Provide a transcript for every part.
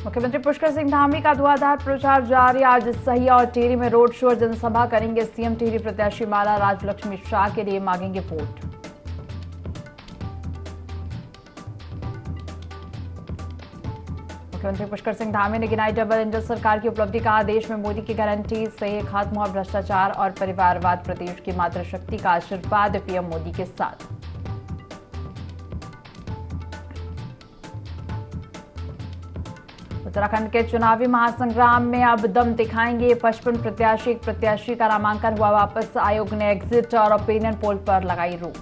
मुख्यमंत्री पुष्कर सिंह धामी का धुआंधार प्रचार जारी। आज सहिया और टिहरी में रोड शो और जनसभा करेंगे सीएम। टिहरी प्रत्याशी माला राजलक्ष्मी शाह के लिए मांगेंगे वोट। मुख्यमंत्री पुष्कर सिंह धामी ने गिनाई डबल इंजन सरकार की उपलब्धि। कहा देश में मोदी की गारंटी से खत्म हुआ भ्रष्टाचार और परिवारवाद। प्रदेश की मातृशक्ति का आशीर्वाद पीएम मोदी के साथ। उत्तराखंड के चुनावी महासंग्राम में अब दम दिखाएंगे 55 प्रत्याशी। एक प्रत्याशी का नामांकन हुआ वापस। आयोग ने एग्जिट और ओपिनियन पोल पर लगाई रोक।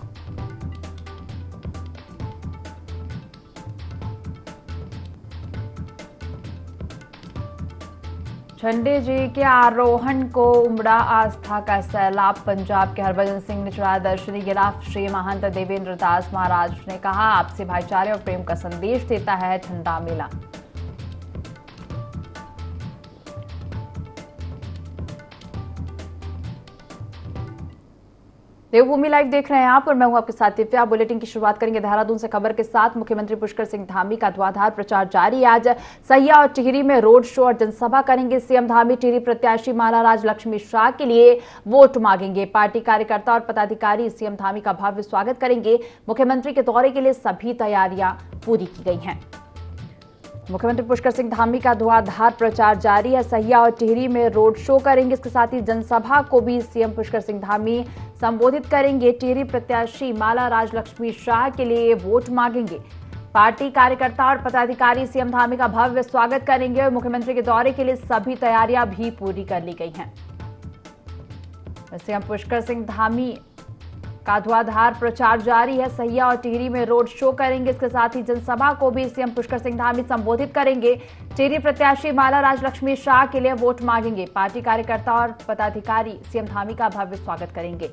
झंडे जी के आरोहण को उमड़ा आस्था का सैलाब। पंजाब के हरभजन सिंह ने चढ़ाया दर्शनी गिलाफ। श्री महंत देवेंद्र दास महाराज ने कहा आपसी भाईचारे और प्रेम का संदेश देता है झंडा मेला। देवभूमि लाइव देख रहे हैं आप और मैं हूं आपके साथ दिव्या। बुलेटिन की शुरुआत करेंगे देहरादून से खबर के साथ। मुख्यमंत्री पुष्कर सिंह धामी का धुआंधार प्रचार जारी। आज सहिया और टिहरी में रोड शो और जनसभा करेंगे सीएम धामी। टिहरी प्रत्याशी माला राजलक्ष्मी शाह के लिए वोट मांगेंगे। पार्टी कार्यकर्ता और पदाधिकारी सीएम धामी का भव्य स्वागत करेंगे। मुख्यमंत्री के दौरे के लिए सभी तैयारियां पूरी की गई हैं। मुख्यमंत्री पुष्कर सिंह धामी का धुआंधार प्रचार जारी है। सहिया और टिहरी में रोड शो करेंगे। इसके साथ ही जनसभा को भी सीएम पुष्कर सिंह धामी संबोधित करेंगे। टिहरी प्रत्याशी माला राजलक्ष्मी शाह के लिए वोट मांगेंगे। पार्टी कार्यकर्ता और पदाधिकारी सीएम धामी का भव्य स्वागत करेंगे और मुख्यमंत्री के दौरे के लिए सभी तैयारियां भी पूरी कर ली गई हैं। सीएम पुष्कर सिंह धामी का धुआंधार प्रचार जारी है। सहिया और टिहरी में रोड शो करेंगे। इसके साथ ही जनसभा को भी सीएम पुष्कर सिंह धामी संबोधित करेंगे। टिहरी प्रत्याशी माला राजलक्ष्मी शाह के लिए वोट मांगेंगे। पार्टी कार्यकर्ता और पदाधिकारी सीएम धामी का भव्य स्वागत करेंगे।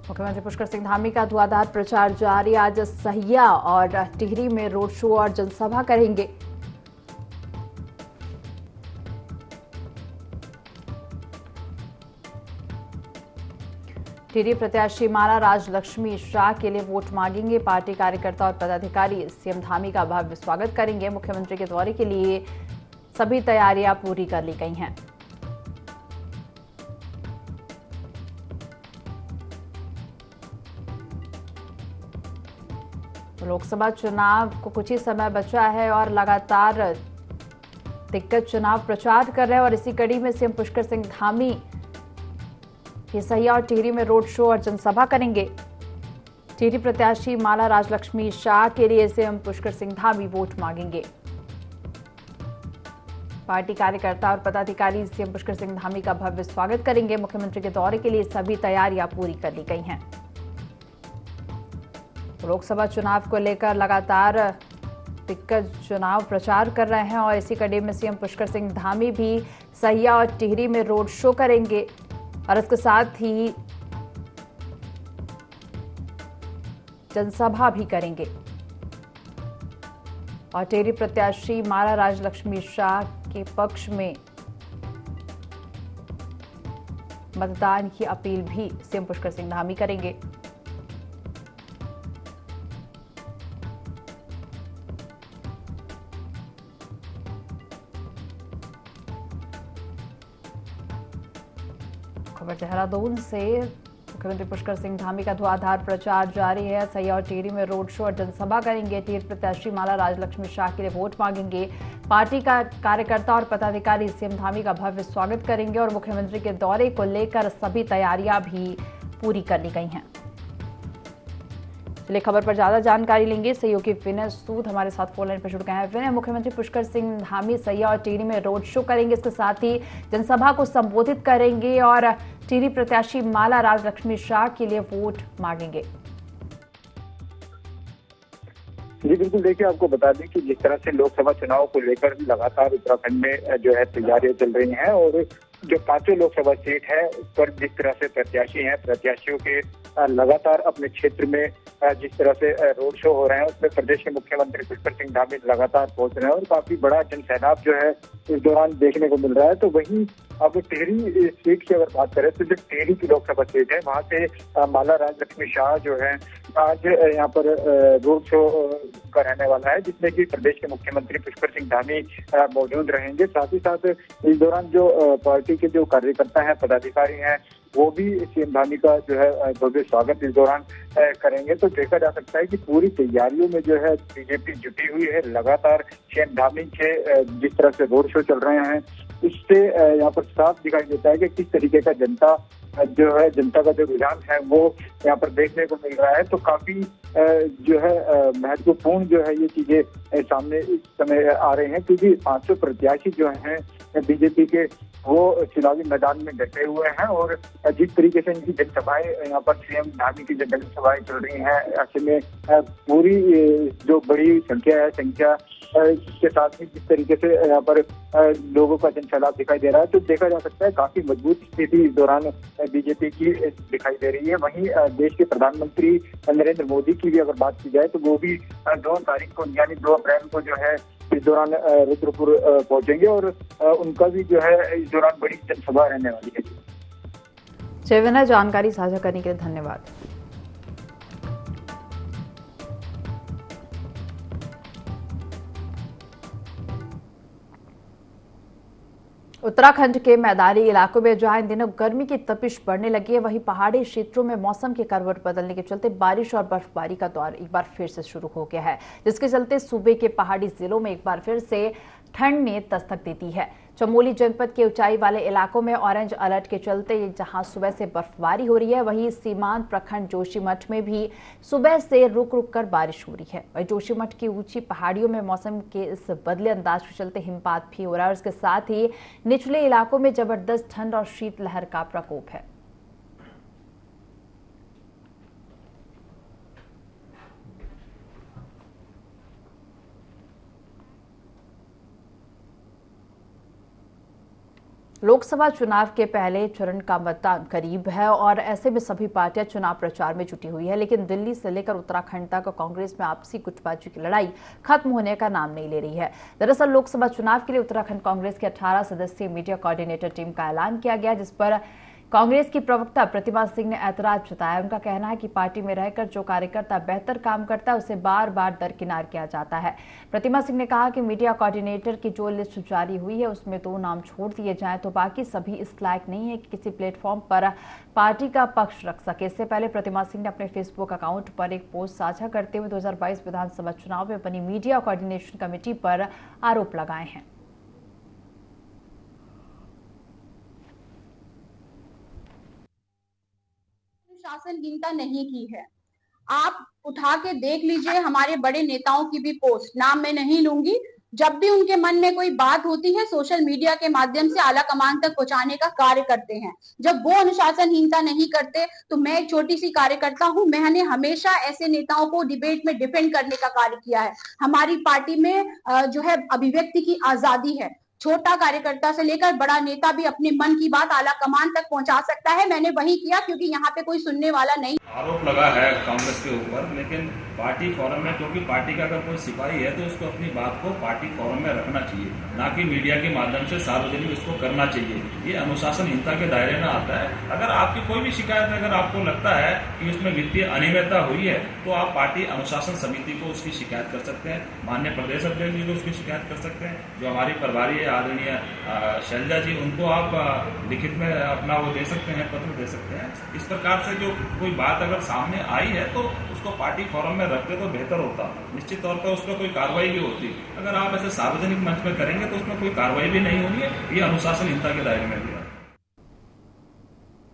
मुख्यमंत्री पुष्कर सिंह धामी का धुआंधार प्रचार जारी। आज सहिया और टिहरी में रोड शो और जनसभा करेंगे। टिहरी प्रत्याशी माला राजलक्ष्मी शाह के लिए वोट मांगेंगे। पार्टी कार्यकर्ता और पदाधिकारी सीएम धामी का भव्य स्वागत करेंगे। मुख्यमंत्री के दौरे के लिए सभी तैयारियां पूरी कर ली गई हैं। लोकसभा चुनाव को कुछ ही समय बचा है और लगातार दिग्गज चुनाव प्रचार कर रहे हैं और इसी कड़ी में सीएम पुष्कर सिंह धामी ये सहिया और टिहरी में रोड शो और जनसभा करेंगे। टिहरी प्रत्याशी माला राजलक्ष्मी शाह के लिए सीएम पुष्कर सिंह धामी वोट मांगेंगे। पार्टी कार्यकर्ता और पदाधिकारी सीएम पुष्कर सिंह धामी का भव्य स्वागत करेंगे। मुख्यमंत्री के दौरे के लिए सभी तैयारियां पूरी कर ली गई हैं। लोकसभा चुनाव को लेकर लगातार दिग्गज चुनाव प्रचार कर रहे हैं और इसी कड़ी में सीएम पुष्कर सिंह धामी भी सहिया और टिहरी में रोड शो करेंगे और इसके साथ ही जनसभा भी करेंगे। और टिहरी प्रत्याशी माला राजलक्ष्मी शाह के पक्ष में मतदान की अपील भी सीएम पुष्कर सिंह धामी करेंगे। खबर देहरादून से। मुख्यमंत्री पुष्कर सिंह धामी का धुआंधार प्रचार जारी है। सहिया और टिहरी में रोड शो और जनसभा करेंगे। टिहरी प्रत्याशी माला राजलक्ष्मी शाह के लिए वोट मांगेंगे। पार्टी का कार्यकर्ता और पदाधिकारी सीएम धामी का भव्य स्वागत करेंगे और मुख्यमंत्री के दौरे को लेकर सभी तैयारियां भी पूरी कर ली गई हैं। चलिए खबर पर ज्यादा जानकारी लेंगे। सहयोगी विनय सूद हमारे साथ फोन लाइन पर जुड़ गए हैं। विनय, मुख्यमंत्री पुष्कर सिंह धामी सहिया और टिहरी में रोड शो करेंगे। इसके साथ ही जनसभा को संबोधित करेंगे और टिहरी प्रत्याशी माला राजलक्ष्मी शाह के लिए वोट मांगेंगे। जी बिल्कुल, देखिए आपको बता दें कि जिस तरह से लोकसभा चुनाव को लेकर लगातार उत्तराखंड में जो है तैयारियां चल रही हैं और जो पांचों लोकसभा सीट है उस पर जिस तरह से प्रत्याशी हैं, प्रत्याशियों के लगातार अपने क्षेत्र में जिस तरह से रोड शो हो रहे हैं उसमें प्रदेश के मुख्यमंत्री पुष्कर सिंह धामी लगातार पहुंच रहे हैं और काफी बड़ा जनसैलाब जो है इस दौरान देखने को मिल रहा है। तो वहीं अब टिहरी सीट की अगर बात करें तो जो टिहरी की लोकसभा सीट है वहां से माला राजलक्ष्मी शाह जो है आज यहाँ पर रोड शो का रहने वाला है, जिसमें कि प्रदेश के मुख्यमंत्री पुष्कर सिंह धामी मौजूद रहेंगे। साथ ही साथ इस दौरान जो पार्टी के जो कार्यकर्ता हैं, पदाधिकारी हैं, वो भी सीएम धामी का जो है भव्य स्वागत इस दौरान करेंगे। तो देखा जा सकता है कि पूरी तैयारियों में जो है बीजेपी जुटी हुई है। लगातार सीएम धामी के जिस तरह से रोड शो चल रहे हैं इससे यहाँ पर साफ दिखाई देता है कि किस तरीके का जनता का जो रुझान है वो यहाँ पर देखने को मिल रहा है। तो काफी जो है महत्वपूर्ण जो है ये चीजें सामने इस समय आ रहे हैं, क्योंकि 500 प्रत्याशी जो हैं बीजेपी के वो चुनावी मैदान में डटे हुए हैं और जिस तरीके से इनकी जनसभाएं यहाँ पर सीएम धामी की जनसभाएं चल रही हैं, ऐसे में पूरी जो बड़ी संख्या के साथ ही जिस तरीके से यहाँ पर लोगों का जनसैलाब दिखाई दे रहा है, तो देखा जा सकता है काफी मजबूत स्थिति इस दौरान बीजेपी की दिखाई दे रही है। वहीं देश के प्रधानमंत्री नरेंद्र मोदी की भी अगर बात की जाए तो वो भी 2 तारीख को यानी 2 अप्रैल को जो है इस दौरान रुद्रपुर पहुंचेंगे और उनका भी जो है इस दौरान बड़ी जनसभा रहने वाली है। जयविना, जानकारी साझा करने के लिए धन्यवाद। उत्तराखंड के मैदानी इलाकों में जहां इन दिनों गर्मी की तपिश बढ़ने लगी है, वहीं पहाड़ी क्षेत्रों में मौसम के करवट बदलने के चलते बारिश और बर्फबारी का दौर एक बार फिर से शुरू हो गया है, जिसके चलते सूबे के पहाड़ी जिलों में एक बार फिर से ठंड ने दस्तक दी है। चमोली जनपद के ऊंचाई वाले इलाकों में ऑरेंज अलर्ट के चलते जहां सुबह से बर्फबारी हो रही है, वहीं सीमांत प्रखंड जोशीमठ में भी सुबह से रुक रुक कर बारिश हो रही है। वहीं जोशीमठ की ऊंची पहाड़ियों में मौसम के इस बदले अंदाज के चलते हिमपात भी हो रहा है और इसके साथ ही निचले इलाकों में जबरदस्त ठंड और शीतलहर का प्रकोप है। लोकसभा चुनाव के पहले चरण का मतदान करीब है और ऐसे में सभी पार्टियां चुनाव प्रचार में जुटी हुई है, लेकिन दिल्ली से लेकर उत्तराखंड तक कांग्रेस में आपसी गुटबाजी की लड़ाई खत्म होने का नाम नहीं ले रही है। दरअसल लोकसभा चुनाव के लिए उत्तराखंड कांग्रेस की 18 सदस्यीय मीडिया कोऑर्डिनेटर टीम का ऐलान किया गया, जिस पर कांग्रेस की प्रवक्ता प्रतिमा सिंह ने ऐतराज जताया। उनका कहना है कि पार्टी में रहकर जो कार्यकर्ता बेहतर काम करता है उसे बार बार दरकिनार किया जाता है। प्रतिमा सिंह ने कहा कि मीडिया कोऑर्डिनेटर की जो लिस्ट जारी हुई है उसमें 2 नाम छोड़ दिए जाएं तो बाकी सभी इस लायक नहीं है कि किसी प्लेटफॉर्म पर पार्टी का पक्ष रख सके। इससे पहले प्रतिमा सिंह ने अपने फेसबुक अकाउंट पर एक पोस्ट साझा करते हुए 2022 विधानसभा चुनाव में बनी मीडिया कोऑर्डिनेशन कमेटी पर आरोप लगाए हैं। अनुशासनहीनता नहीं की है। आप उठा के देख लीजिए हमारे बड़े नेताओं की भी पोस्ट, नाम मैं नहीं लूंगी, जब भी उनके मन में कोई बात होती है सोशल मीडिया के माध्यम से आला कमान तक पहुंचाने का कार्य करते हैं। जब वो अनुशासनहीनता नहीं करते तो मैं एक छोटी सी कार्यकर्ता हूं, मैंने हमेशा ऐसे नेताओं को डिबेट में डिफेंड करने का कार्य किया है। हमारी पार्टी में जो है अभिव्यक्ति की आजादी है। छोटा कार्यकर्ता से लेकर बड़ा नेता भी अपने मन की बात आला कमान तक पहुंचा सकता है। मैंने वही किया क्योंकि यहाँ पे कोई सुनने वाला नहीं। आरोप लगा है कांग्रेस के ऊपर, लेकिन पार्टी फोरम में, क्योंकि पार्टी का अगर कोई सिपाही है तो उसको अपनी बात को पार्टी फोरम में रखना चाहिए, ना कि मीडिया के माध्यम से सार्वजनिक इसको करना चाहिए। ये अनुशासनहीनता के दायरे में आता है। अगर आपकी कोई भी शिकायत, अगर आपको लगता है कि उसमें वित्तीय अनियमितता हुई है तो आप पार्टी अनुशासन समिति को उसकी शिकायत कर सकते हैं, माननीय प्रदेश अध्यक्ष जी को उसकी शिकायत कर सकते हैं, जो हमारी प्रभारी है आदरणीय शैलजा जी, उनको आप लिखित में अपना वो दे सकते हैं, पत्र दे सकते हैं। इस प्रकार से जो कोई बात अगर सामने आई है तो उसको पार्टी फोरम में रखते तो बेहतर होता। निश्चित तौर पर उस पर कोई कार्रवाई भी होती। अगर आप ऐसे सार्वजनिक मंच में करेंगे तो उसमें कोई कार्रवाई भी नहीं होनी है। ये अनुशासनहीनता के दायरे में भी है।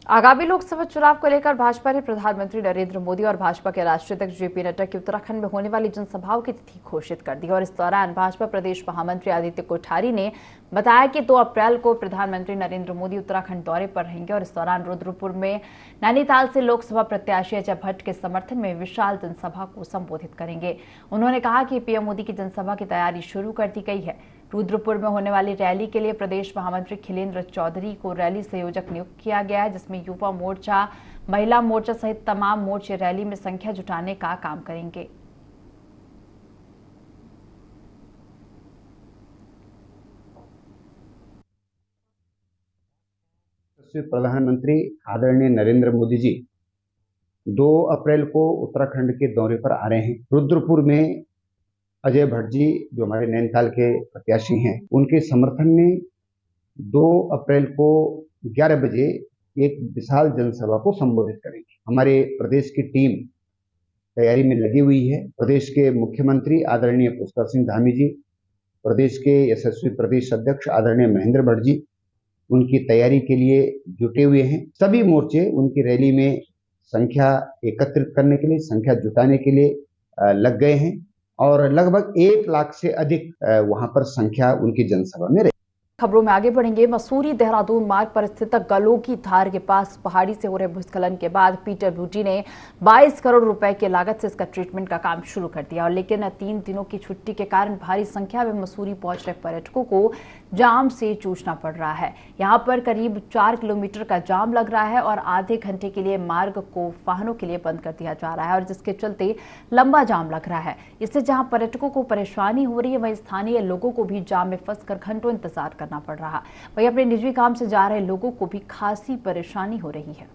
आगामी लोकसभा चुनाव को लेकर भाजपा ने प्रधानमंत्री नरेंद्र मोदी और भाजपा के राष्ट्रीय अध्यक्ष जेपी नड्डा की उत्तराखंड में होने वाली जनसभाओं की तिथि घोषित कर दी और इस दौरान भाजपा प्रदेश महामंत्री आदित्य कोठारी ने बताया कि 2 अप्रैल को प्रधानमंत्री नरेंद्र मोदी उत्तराखंड दौरे पर रहेंगे और इस दौरान रुद्रपुर में नैनीताल से लोकसभा प्रत्याशी अजय भट्ट के समर्थन में विशाल जनसभा को संबोधित करेंगे। उन्होंने कहा कि पीएम मोदी की जनसभा की तैयारी शुरू कर दी गई है। रुद्रपुर में होने वाली रैली के लिए प्रदेश महामंत्री खिलेंद्र चौधरी को रैली संयोजक नियुक्त किया गया है, जिसमें युवा मोर्चा, महिला मोर्चा सहित तमाम मोर्चे रैली में संख्या जुटाने का काम करेंगे। प्रधानमंत्री आदरणीय नरेंद्र मोदी जी 2 अप्रैल को उत्तराखंड के दौरे पर आ रहे हैं। रुद्रपुर में अजय भट्ट जी जो हमारे नैनीताल के प्रत्याशी हैं, उनके समर्थन में 2 अप्रैल को 11 बजे एक विशाल जनसभा को संबोधित करेंगे। हमारे प्रदेश की टीम तैयारी में लगी हुई है। प्रदेश के मुख्यमंत्री आदरणीय पुष्कर सिंह धामी जी, प्रदेश के यशस्वी प्रदेश अध्यक्ष आदरणीय महेंद्र भट्ट जी उनकी तैयारी के लिए जुटे हुए हैं। सभी मोर्चे उनकी रैली में संख्या एकत्रित करने के लिए, संख्या जुटाने के लिए लग गए हैं और लगभग 1 लाख से अधिक वहां पर संख्या उनकी जनसभा में रही। खबरों में आगे बढ़ेंगे। मसूरी देहरादून मार्ग पर स्थित गलोकी धार के पास पहाड़ी से हो रहे भूस्खलन के बाद पीडब्ल्यूडी ने 22 करोड़ रुपए की लागत से इसका ट्रीटमेंट का काम शुरू कर दिया, और लेकिन 3 दिनों की छुट्टी के कारण भारी संख्या में मसूरी पहुंच रहे पर्यटकों को जाम से जूझना पड़ रहा है। यहां पर करीब 4 किलोमीटर का जाम लग रहा है और आधे घंटे के लिए मार्ग को वाहनों के लिए बंद कर दिया जा रहा है, और जिसके चलते लंबा जाम लग रहा है। इससे जहां पर्यटकों को परेशानी हो रही है, वहीं स्थानीय लोगों को भी जाम में फंसकर घंटों इंतजार करना पड़ रहा। वहीं अपने निजी काम से जा रहे लोगों को भी खासी परेशानी हो रही है।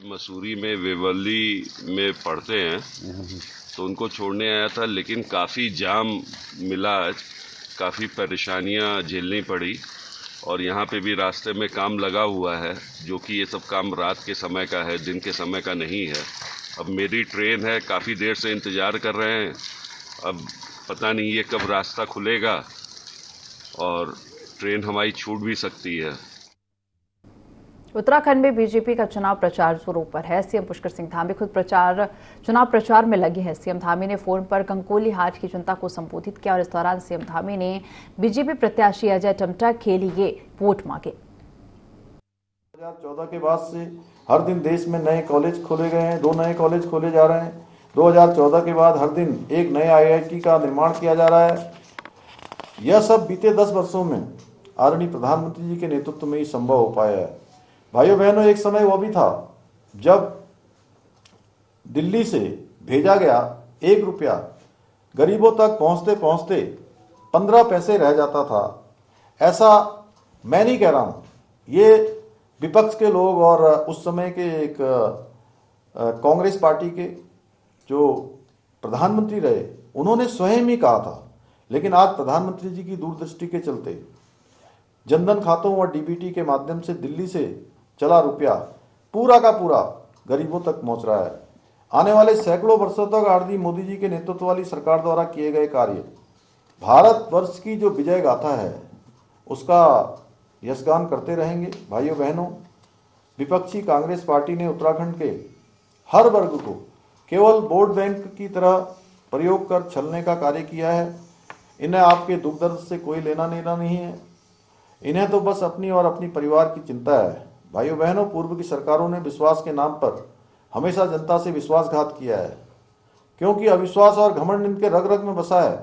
मसूरी में वेवली में पढ़ते हैं, तो उनको छोड़ने आया था, लेकिन काफ़ी जाम मिला, काफ़ी परेशानियां झेलनी पड़ी। और यहाँ पे भी रास्ते में काम लगा हुआ है, जो कि ये सब काम रात के समय का है, दिन के समय का नहीं है। अब मेरी ट्रेन है, काफ़ी देर से इंतज़ार कर रहे हैं। अब पता नहीं ये कब रास्ता खुलेगा और ट्रेन हमारी छूट भी सकती है। उत्तराखंड में बीजेपी का चुनाव प्रचार जोरों पर है। सीएम पुष्कर सिंह धामी खुद चुनाव प्रचार में लगे हैं। सीएम धामी ने फोन पर कंकोली हाट की जनता को संबोधित किया और इस दौरान सीएम धामी ने बीजेपी प्रत्याशी अजय टम्टा के लिए वोट मांगे। 2014 के बाद से हर दिन देश में नए कॉलेज खोले गए हैं, 2 नए कॉलेज खोले जा रहे हैं। 2014 के बाद हर दिन एक नए IIT का निर्माण किया जा रहा है। यह सब बीते 10 वर्षों में आदरणीय प्रधानमंत्री जी के नेतृत्व में ही संभव हो पाया है। भाइयों बहनों, एक समय वो भी था जब दिल्ली से भेजा गया 1 रुपया गरीबों तक पहुंचते पहुंचते 15 पैसे रह जाता था। ऐसा मैं नहीं कह रहा हूं, ये विपक्ष के लोग और उस समय के एक कांग्रेस पार्टी के जो प्रधानमंत्री रहे, उन्होंने स्वयं ही कहा था। लेकिन आज प्रधानमंत्री जी की दूरदृष्टि के चलते जनधन खातों और DBT के माध्यम से दिल्ली से चला रुपया पूरा का पूरा गरीबों तक पहुंच रहा है। आने वाले सैकड़ों वर्षों तक आदरणीय मोदी जी के नेतृत्व वाली सरकार द्वारा किए गए कार्य, भारत वर्ष की जो विजय गाथा है, उसका यशगान करते रहेंगे। भाइयों बहनों, विपक्षी कांग्रेस पार्टी ने उत्तराखंड के हर वर्ग को केवल वोट बैंक की तरह प्रयोग कर छलने का कार्य किया है। इन्हें आपके दुख दर्द से कोई लेना देना नहीं है। इन्हें तो बस अपनी और अपनी परिवार की चिंता है। भाइयों बहनों, पूर्व की सरकारों ने विश्वास के नाम पर हमेशा जनता से विश्वासघात किया है, क्योंकि अविश्वास और घमंड इनके रग रग में बसा है।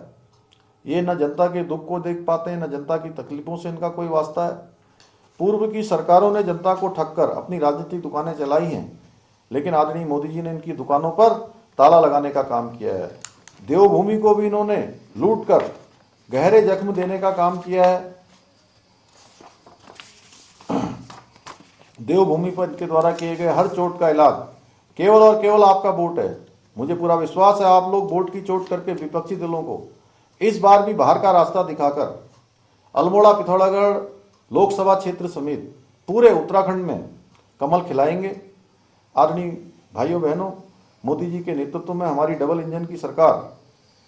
ये न जनता के दुख को देख पाते हैं, न जनता की तकलीफों से इनका कोई वास्ता है। पूर्व की सरकारों ने जनता को ठगकर अपनी राजनीतिक दुकानें चलाई हैं, लेकिन आदरणीय मोदी जी ने इनकी दुकानों पर ताला लगाने का काम किया है। देवभूमि को भी इन्होंने लूट कर गहरे जख्म देने का काम किया है। देवभूमि पर इनके द्वारा किए गए हर चोट का इलाज केवल और केवल आपका वोट है। मुझे पूरा विश्वास है आप लोग वोट की चोट करके विपक्षी दलों को इस बार भी बाहर का रास्ता दिखाकर अल्मोड़ा पिथौरागढ़ लोकसभा क्षेत्र समेत पूरे उत्तराखंड में कमल खिलाएंगे। आदरणीय भाइयों बहनों, मोदी जी के नेतृत्व में हमारी डबल इंजन की सरकार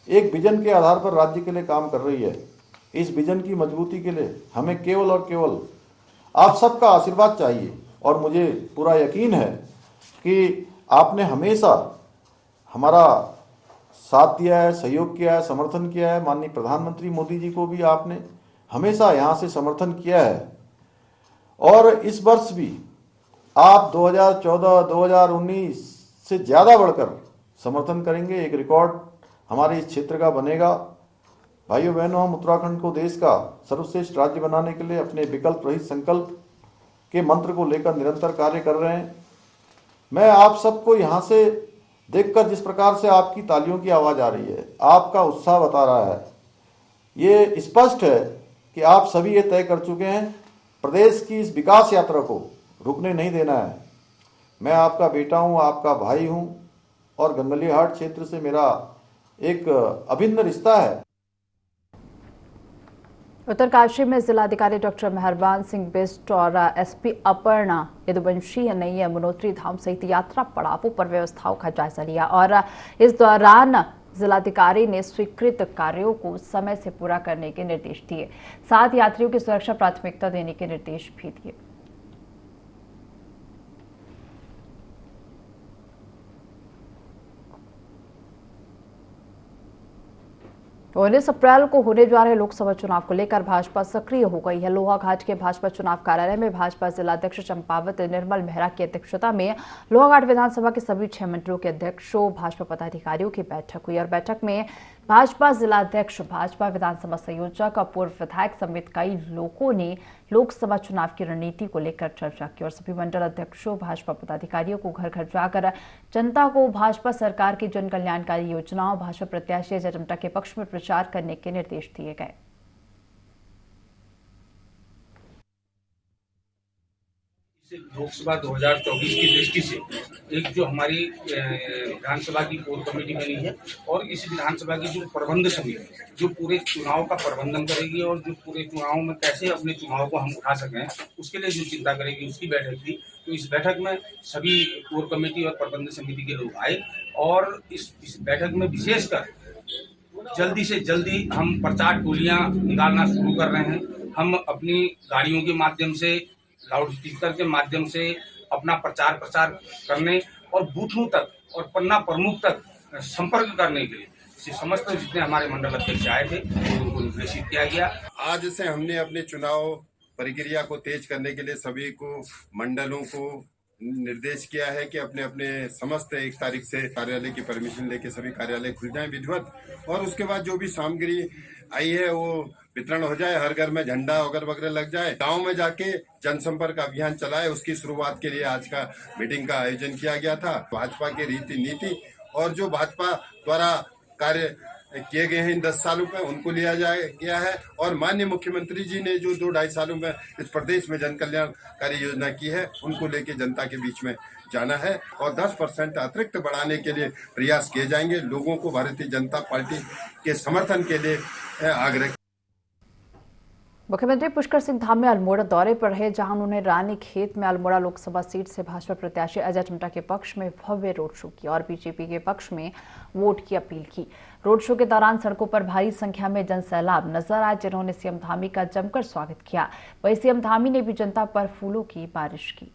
एक विजन के आधार पर राज्य के लिए काम कर रही है। इस विजन की मजबूती के लिए हमें केवल और केवल आप सबका आशीर्वाद चाहिए, और मुझे पूरा यकीन है कि आपने हमेशा हमारा साथ दिया है, सहयोग किया है, समर्थन किया है। माननीय प्रधानमंत्री मोदी जी को भी आपने हमेशा यहाँ से समर्थन किया है, और इस वर्ष भी आप 2014-2019 से ज़्यादा बढ़कर समर्थन करेंगे। एक रिकॉर्ड हमारे इस क्षेत्र का बनेगा। भाइयों बहनों, हम उत्तराखंड को देश का सर्वश्रेष्ठ राज्य बनाने के लिए अपने विकल्प रहित संकल्प के मंत्र को लेकर निरंतर कार्य कर रहे हैं। मैं आप सबको यहाँ से देखकर जिस प्रकार से आपकी तालियों की आवाज आ रही है, आपका उत्साह बता रहा है, ये स्पष्ट है कि आप सभी ये तय कर चुके हैं प्रदेश की इस विकास यात्रा को रुकने नहीं देना है। मैं आपका बेटा हूं, आपका भाई हूं और गंगलिहाट क्षेत्र से मेरा एक अभिन्न रिश्ता है। उत्तरकाशी में जिलाधिकारी डॉक्टर मेहरबान सिंह बिष्ट और एसपी अपर्णा यदुवंशी ने यमुनोत्री धाम सहित यात्रा पड़ावों पर व्यवस्थाओं का जायजा लिया और इस दौरान जिलाधिकारी ने स्वीकृत कार्यों को समय से पूरा करने के निर्देश दिए। साथ यात्रियों की सुरक्षा प्राथमिकता देने के निर्देश भी दिए। 19 अप्रैल को होने जा रहे लोकसभा चुनाव को लेकर भाजपा सक्रिय हो गई है। लोहाघाट के भाजपा चुनाव कार्यालय में भाजपा जिलाध्यक्ष चंपावत निर्मल मेहरा की अध्यक्षता में लोहाघाट विधानसभा के सभी 6 मंडलों के अध्यक्षों, भाजपा पदाधिकारियों की बैठक हुई और बैठक में भाजपा जिलाध्यक्ष, भाजपा विधानसभा संयोजक और पूर्व विधायक समेत कई लोगों ने लोकसभा चुनाव की रणनीति को लेकर चर्चा की और सभी मंडल अध्यक्षों, भाजपा पदाधिकारियों को घर घर जाकर जनता को भाजपा सरकार की जन कल्याणकारी योजनाओं, भाजपा प्रत्याशी अजय टम्टा के पक्ष में प्रचार करने के निर्देश दिए गए। लोकसभा 2024 की दृष्टि से एक जो हमारी विधानसभा की कोर कमेटी बनी है और इस विधानसभा की जो प्रबंध समिति जो पूरे चुनाव का प्रबंधन करेगी और जो पूरे चुनाव में कैसे अपने चुनाव को हम उठा सकें उसके लिए जो चिंता करेगी, उसकी बैठक थी। तो इस बैठक में सभी कोर कमेटी और प्रबंध समिति के लोग आए और इस बैठक में विशेषकर जल्दी से जल्दी हम प्रचार टोलियां निकालना शुरू कर रहे हैं। हम अपनी गाड़ियों के माध्यम से, लाउड स्पीकर के माध्यम से अपना प्रचार करने और बूथों तक और पन्ना प्रमुख तक संपर्क करने के लिए समस्त जितने हमारे मंडल अध्यक्ष आए थे उनको निर्देशित किया गया। आज से हमने अपने चुनाव प्रक्रिया को तेज करने के लिए सभी को मंडलों को निर्देश किया है कि अपने अपने समस्त 1 तारीख से कार्यालय की परमिशन लेके सभी कार्यालय खुल जाएं विधिवत, और उसके बाद जो भी सामग्री आई है वो वितरण हो जाए, हर घर में झंडा वगैरह लग जाए, गांव में जाके जनसंपर्क अभियान चलाए। उसकी शुरुआत के लिए आज का मीटिंग का आयोजन किया गया था। भाजपा की रीति नीति और जो भाजपा द्वारा कार्य किए गए हैं इन 10 सालों में उनको लिया गया है और माननीय मुख्यमंत्री जी ने जो 2-2.5 सालों में इस प्रदेश में जन कल्याणकारी योजना की है उनको लेके जनता के बीच में जाना है और 10% अतिरिक्त बढ़ाने के लिए प्रयास किए जाएंगे। लोगों को भारतीय जनता पार्टी के समर्थन के लिए आग्रह। मुख्यमंत्री पुष्कर सिंह धामी अल्मोड़ा दौरे पर रहे, जहां उन्होंने रानीखेत में अल्मोड़ा लोकसभा सीट से भाजपा प्रत्याशी अजय टम्टा के पक्ष में भव्य रोड शो किया और बीजेपी के पक्ष में वोट की अपील की। रोड शो के दौरान सड़कों पर भारी संख्या में जनसैलाब नजर आए, जिन्होंने सीएम धामी का जमकर स्वागत किया। वहीं सीएम धामी ने भी जनता पर फूलों की बारिश की।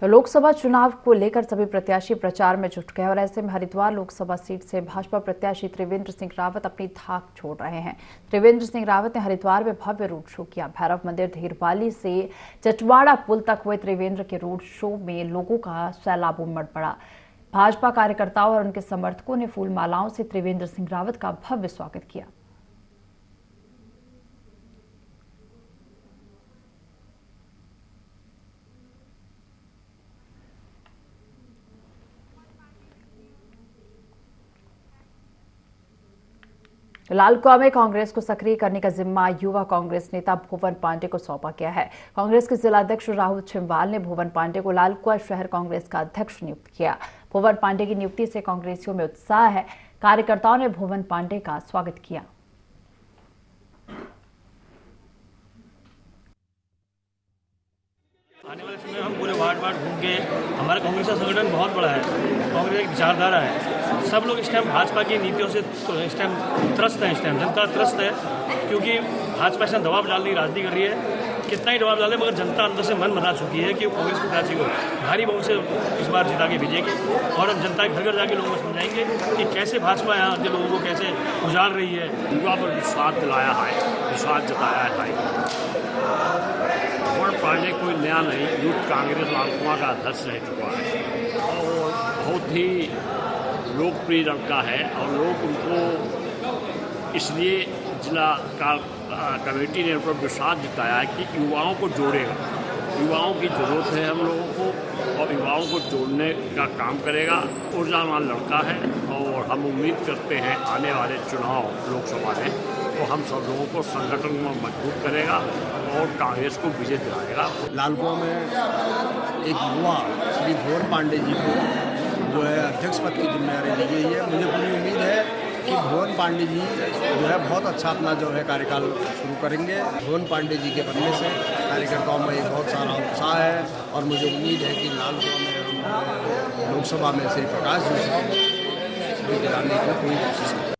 तो लोकसभा चुनाव को लेकर सभी प्रत्याशी प्रचार में जुट गए और ऐसे में हरिद्वार लोकसभा सीट से भाजपा प्रत्याशी त्रिवेंद्र सिंह रावत अपनी धाक छोड़ रहे हैं। त्रिवेंद्र सिंह रावत ने हरिद्वार में भव्य रोड शो किया। भैरव मंदिर धीरवाली से जटवाड़ा पुल तक हुए त्रिवेंद्र के रोड शो में लोगों का सैलाब उमड़ पड़ा। भाजपा कार्यकर्ताओं और उनके समर्थकों ने फूल मालाओं से त्रिवेंद्र सिंह रावत का भव्य स्वागत किया। लालकुआ में कांग्रेस को सक्रिय करने का जिम्मा युवा कांग्रेस नेता भुवन पांडे को सौंपा गया है। कांग्रेस के जिलाध्यक्ष राहुल छिंबाल ने भुवन पांडे को लालकुआ शहर कांग्रेस का अध्यक्ष नियुक्त किया। भुवन पांडे की नियुक्ति से कांग्रेसियों में उत्साह है। कार्यकर्ताओं ने भुवन पांडे का स्वागत किया। आने वाले समय में हम पूरे वार्ड घूम के, हमारा कांग्रेस का संगठन बहुत बड़ा है, कांग्रेस एक विचारधारा है। सब लोग इस टाइम भाजपा की नीतियों से इस टाइम त्रस्त है, इस टाइम जनता त्रस्त है, क्योंकि भाजपा इस टाइम दबाव डालने की राजनीति कर रही है। कितना ही दबाव डाले, मगर जनता अंदर से मन बना चुकी है कि कांग्रेस प्रत्याशी को भारी बहुमत से इस बार जिता के भेजेगी और हम जनता के घर घर जाके लोगों को समझाएंगे कि कैसे भाजपा यहाँ के लोगों को कैसे उजाड़ रही है। युवा पर विश्वास दिलाया है, विश्वास जताया है। वोट पाने कोई नया नहीं, यूथ कांग्रेस लालकुआं का अध्यक्ष रह चुका है और बहुत ही लोकप्रिय लड़का है और लोग उनको इसलिए जिला कमेटी ने उन पर विश्वास जताया है कि युवाओं को जोड़ेगा। युवाओं की ज़रूरत है हम लोगों को और युवाओं को जोड़ने का काम करेगा। ऊर्जावान लड़का है और हम उम्मीद करते हैं आने वाले चुनाव लोकसभा में तो हम सब लोगों को संगठन में मजबूत करेगा और कांग्रेस को विजय दिलाएगा। लालकुआं में एक युवा श्री भुवन पांडे जी को जो है अध्यक्ष पद की जिम्मेदारी दी गई है। मुझे पूरी उम्मीद है कि भुवन पांडे जी जो है बहुत अच्छा अपना जो है कार्यकाल शुरू करेंगे। भुवन पांडे जी के बनने से कार्यकर्ताओं में एक बहुत सारा उत्साह है और मुझे उम्मीद है कि लालकुआं में लोकसभा में श्री प्रकाश जोशी को दिलाने की पूरी कोशिश करेंगे।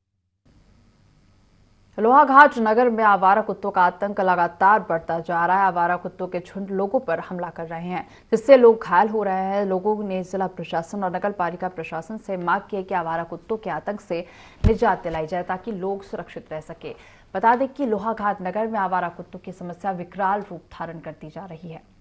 लोहाघाट नगर में आवारा कुत्तों का आतंक लगातार बढ़ता जा रहा है। आवारा कुत्तों के झुंड लोगों पर हमला कर रहे हैं, जिससे लोग घायल हो रहे हैं। लोगों ने जिला प्रशासन और नगर पालिका प्रशासन से मांग की है कि आवारा कुत्तों के आतंक से निजात दिलाई जाए ताकि लोग सुरक्षित रह सके। बता दें कि लोहाघाट नगर में आवारा कुत्तों की समस्या विकराल रूप धारण करती जा रही है।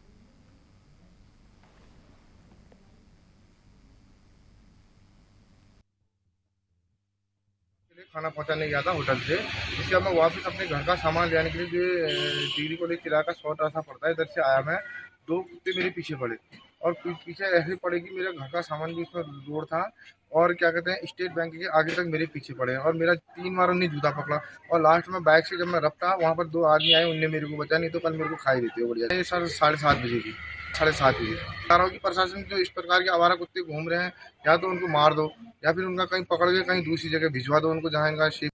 खाना पहुंचाने गया था होटल से, इसके बाद मैं वापस अपने घर का सामान ले आने के लिए जो डिग्री कॉलेज किला का 100 सा पड़ता है, इधर से आया मैं, 2 कुत्ते मेरे पीछे पड़े और पीछे ऐसे पड़े कि मेरे घर का सामान भी उसमें जोड़ था और क्या कहते हैं स्टेट बैंक के आगे तक मेरे पीछे पड़े और मेरा 3 बार उन्हें जूता पकड़ा और लास्ट में बाइक से जब मैं रपटा वहाँ पर 2 आदमी आए, उनने मेरे को बचा, नहीं तो कल मेरे को खाई देते हो बढ़िया। ये सर 7:30 बजे की 7:30 बजे चाह रहा हूँ कि प्रशासन जो इस प्रकार के आवारा कुत्ते घूम रहे हैं या तो उनको मार दो या फिर उनका कहीं पकड़ के कहीं दूसरी जगह भिजवा दो उनको, जहाँ इनका शेप।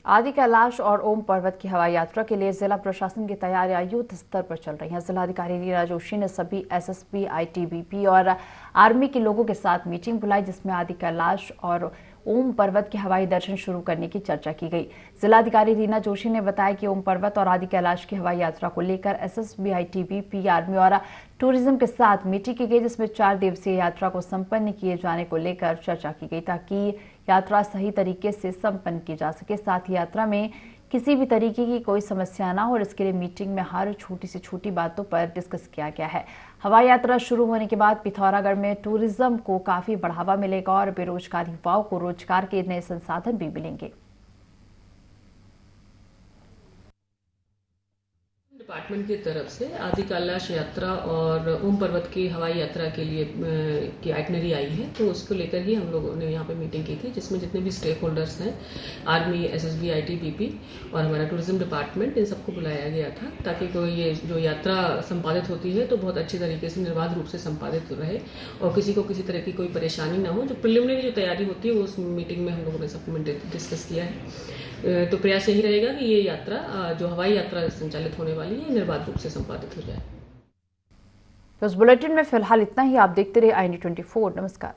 आदि कैलाश और ओम पर्वत की हवाई यात्रा के लिए जिला प्रशासन की तैयारियां युद्ध स्तर पर चल रही हैं। जिलाधिकारी नीरा जोशी ने सभी एसएसबी, आईटीबीपी और आर्मी के लोगों के साथ मीटिंग बुलाई, जिसमें आदि कैलाश और ओम पर्वत के हवाई दर्शन शुरू करने की चर्चा की गई। जिलाधिकारी रीना जोशी ने बताया कि ओम पर्वत और आदि कैलाश की हवाई यात्रा को लेकर एसएसबी, आईटीबीपी, आर्मी और टूरिज्म के साथ मीटिंग की गई, जिसमें 4 दिवसीय यात्रा को संपन्न किए जाने को लेकर चर्चा की गई ताकि यात्रा सही तरीके से संपन्न की जा सके। साथ ही यात्रा में किसी भी तरीके की कोई समस्या ना हो और इसके लिए मीटिंग में हर छोटी से छोटी बातों पर डिस्कस किया गया है। हवाई यात्रा शुरू होने के बाद पिथौरागढ़ में टूरिज्म को काफी बढ़ावा मिलेगा और बेरोजगार युवाओं को रोजगार के नए संसाधन भी मिलेंगे। डिपार्टमेंट की तरफ से आदि कैलाश यात्रा और ओम पर्वत की हवाई यात्रा के लिए की आइटनरी आई है, तो उसको लेकर ही हम लोगों ने यहाँ पे मीटिंग की थी, जिसमें जितने भी स्टेक होल्डर्स हैं, आर्मी, एसएसबी, आईटीबीपी और हमारा टूरिज्म डिपार्टमेंट, इन सबको बुलाया गया था ताकि कोई ये जो यात्रा संपादित होती है तो बहुत अच्छी तरीके से निर्बाध रूप से संपादित रहे और किसी को किसी तरह की कोई परेशानी ना हो। जो प्रिलिमिनरी जो तैयारी होती है वो उस मीटिंग में हम लोगों ने सब डिस्कस किया है। तो प्रयास यही रहेगा कि ये यात्रा जो हवाई यात्रा संचालित होने वाली है निर्बाध रूप से संपादित हो जाए। तो इस बुलेटिन में फिलहाल इतना ही। आप देखते रहिए IND24। नमस्कार।